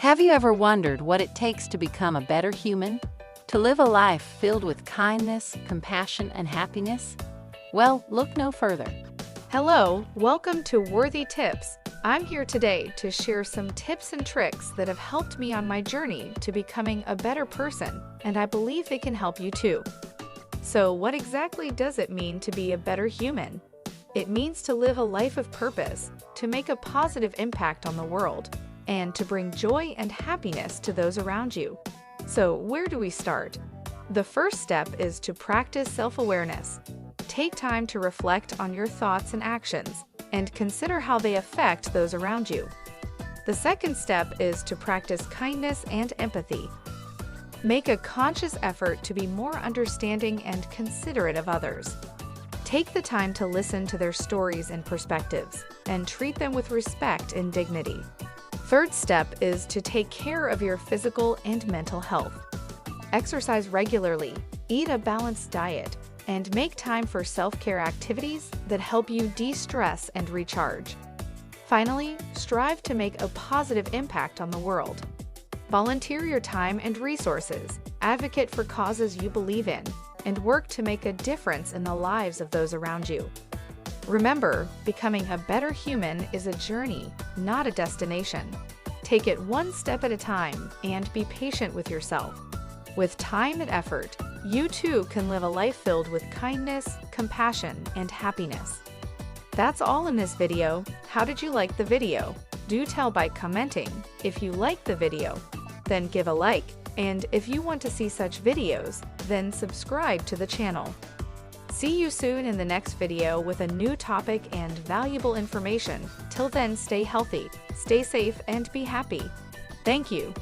Have you ever wondered what it takes to become a better human? To live a life filled with kindness, compassion, and happiness? Well, look no further. Hello, welcome to Worthy Tips. I'm here today to share some tips and tricks that have helped me on my journey to becoming a better person, and I believe they can help you too. So, what exactly does it mean to be a better human? It means to live a life of purpose, to make a positive impact on the world, and to bring joy and happiness to those around you. So, where do we start? The first step is to practice self-awareness. Take time to reflect on your thoughts and actions, and consider how they affect those around you. The second step is to practice kindness and empathy. Make a conscious effort to be more understanding and considerate of others. Take the time to listen to their stories and perspectives, and treat them with respect and dignity. Third step is to take care of your physical and mental health. Exercise regularly, eat a balanced diet, and make time for self-care activities that help you de-stress and recharge. Finally, strive to make a positive impact on the world. Volunteer your time and resources, advocate for causes you believe in, and work to make a difference in the lives of those around you. Remember, becoming a better human is a journey, not a destination. Take it one step at a time and be patient with yourself. With time and effort, you too can live a life filled with kindness, compassion, and happiness. That's all in this video. How did you like the video? Do tell by commenting. If you liked the video, then give a like. And if you want to see such videos, then subscribe to the channel. See you soon in the next video with a new topic and valuable information. Till then, stay healthy, stay safe, and be happy. Thank you.